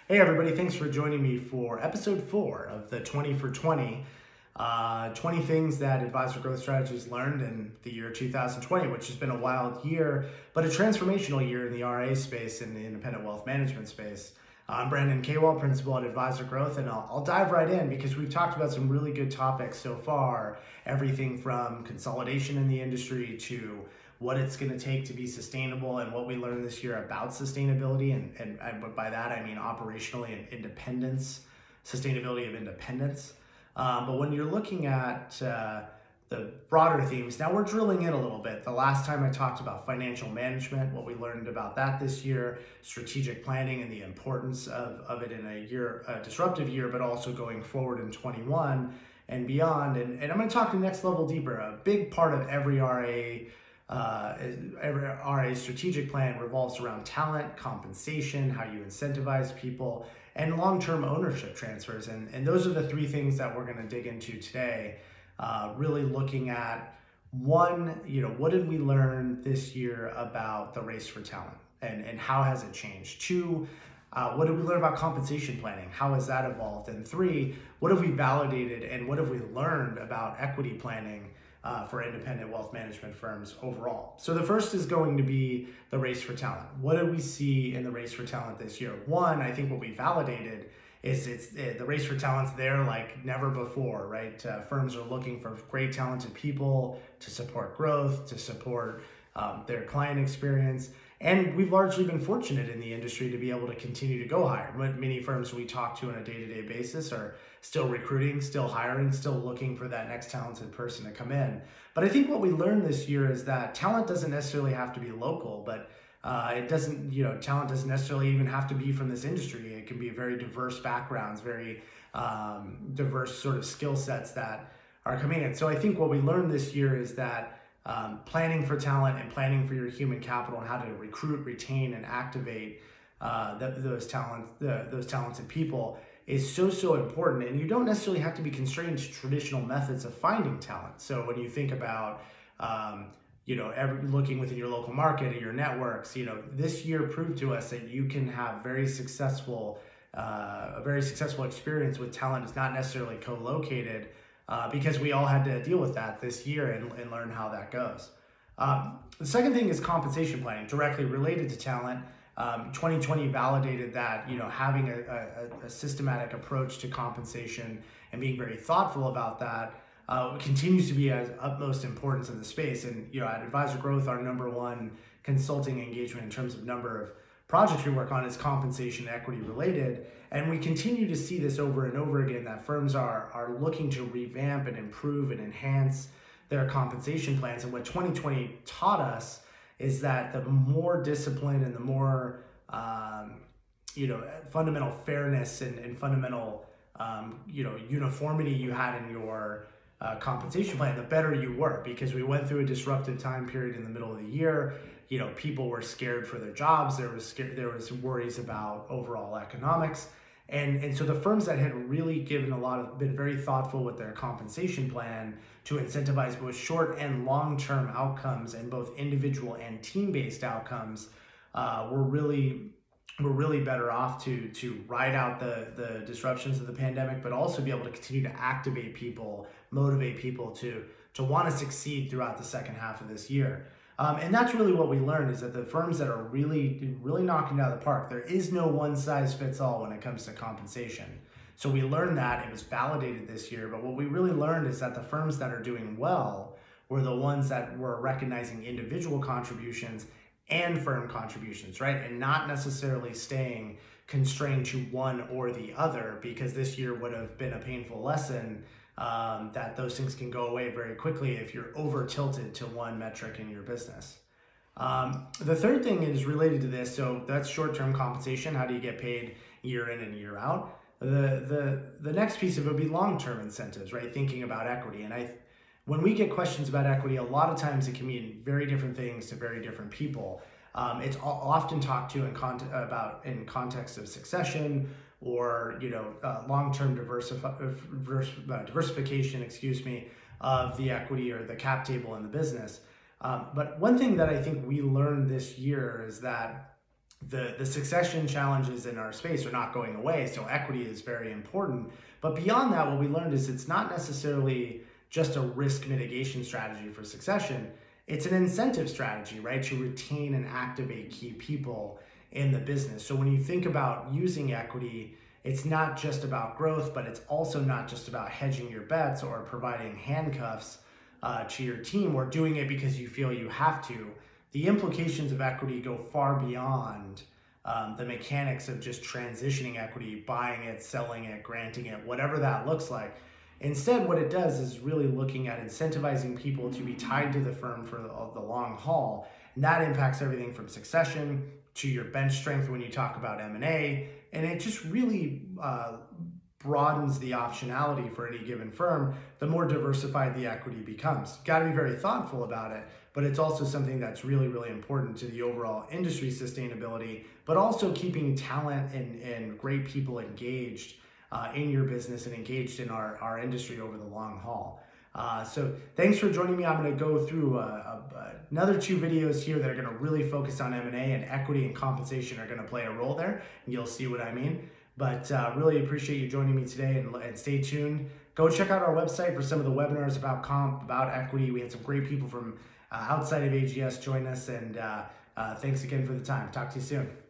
Hey everybody, thanks for joining me for episode 4 of the 20 for 20. 20 things that Advisor Growth Strategies learned in the year 2020, which has been a wild year, but a transformational year in the RA space and the independent wealth management space. I'm Brandon Kawal, Principal at Advisor Growth, and I'll dive right in because we've talked about some really good topics so far. Everything from consolidation in the industry to what it's going to take to be sustainable and what we learned this year about sustainability. And by that, I mean operationally and independence, sustainability of independence. But when you're looking at the broader themes, now we're drilling in a little bit. The last time I talked about financial management, what we learned about that this year, strategic planning and the importance of it in a disruptive year, but also going forward in 21 and beyond. And I'm going to talk the next level deeper. A big part of every RA strategic plan revolves around talent, compensation, how you incentivize people, and long-term ownership transfers. And those are the three things that we're going to dig into today. Really looking at one, what did we learn this year about the race for talent and how has it changed? Two, what did we learn about compensation planning? How has that evolved? And three, what have we validated and what have we learned about equity planning for independent wealth management firms overall? So the first is going to be the race for talent. What did we see in the race for talent this year? One, I think what we validated is the race for talent's there like never before, right? Firms are looking for great talented people to support growth, to support their client experience. And we've largely been fortunate in the industry to be able to continue to go higher. Many firms we talk to on a day-to-day basis are still recruiting, still hiring, still looking for that next talented person to come in. But I think what we learned this year is that talent doesn't necessarily have to be local, but talent doesn't necessarily even have to be from this industry. It can be very diverse backgrounds, very diverse sort of skill sets that are coming in. So I think what we learned this year is that planning for talent and planning for your human capital and how to recruit, retain, and activate those talented people is so important. And you don't necessarily have to be constrained to traditional methods of finding talent. So when you think about looking within your local market or your networks, this year proved to us that you can have a very successful experience with talent that's not necessarily co-located, because we all had to deal with that this year and learn how that goes. The second thing is compensation planning, directly related to talent. 2020 validated that having a systematic approach to compensation and being very thoughtful about that continues to be as utmost importance in the space. And at Advisor Growth, our number one consulting engagement in terms of number of projects we work on is compensation equity related. And we continue to see this over and over again, that firms are looking to revamp and improve and enhance their compensation plans. And what 2020 taught us is that the more discipline and the more fundamental fairness and fundamental uniformity you had in your compensation plan, the better you were, because we went through a disruptive time period in the middle of the year. People were scared for their jobs. There was worries about overall economics. And so the firms that had really been very thoughtful with their compensation plan to incentivize both short and long-term outcomes and both individual and team-based outcomes were really better off to ride out the disruptions of the pandemic, but also be able to continue to activate people, motivate people to want to succeed throughout the second half of this year. And that's really what we learned, is that the firms that are really knocking it out of the park, there is no one size fits all when it comes to compensation. So we learned that, it was validated this year, but what we really learned is that the firms that are doing well were the ones that were recognizing individual contributions and firm contributions, right? And not necessarily staying constrained to one or the other, because this year would have been a painful lesson that those things can go away very quickly if you're over tilted to one metric in your business. The third thing is related to this. So that's short-term compensation. How do you get paid year in and year out? The next piece of it would be long-term incentives, right? Thinking about equity. And when we get questions about equity, a lot of times it can mean very different things to very different people. It's often talked to in context of succession or long-term diversification, of the equity or the cap table in the business. But one thing that I think we learned this year is that the succession challenges in our space are not going away, so equity is very important. But beyond that, what we learned is it's not necessarily just a risk mitigation strategy for succession. It's an incentive strategy, right, to retain and activate key people in the business. So when you think about using equity, it's not just about growth, but it's also not just about hedging your bets or providing handcuffs to your team or doing it because you feel you have to. The implications of equity go far beyond the mechanics of just transitioning equity, buying it, selling it, granting it, whatever that looks like. Instead, what it does is really looking at incentivizing people to be tied to the firm for the long haul. And that impacts everything from succession to your bench strength when you talk about M&A. And it just really broadens the optionality for any given firm the more diversified the equity becomes. Got to be very thoughtful about it, but it's also something that's really, really important to the overall industry sustainability, but also keeping talent and great people engaged in your business and engaged in our industry over the long haul. So thanks for joining me. I'm going to go through another 2 videos here that are going to really focus on M&A, and equity and compensation are going to play a role there, and you'll see what I mean. But really appreciate you joining me today, and stay tuned. Go check out our website for some of the webinars about comp, about equity. We had some great people from outside of AGS join us, and thanks again for the time. Talk to you soon.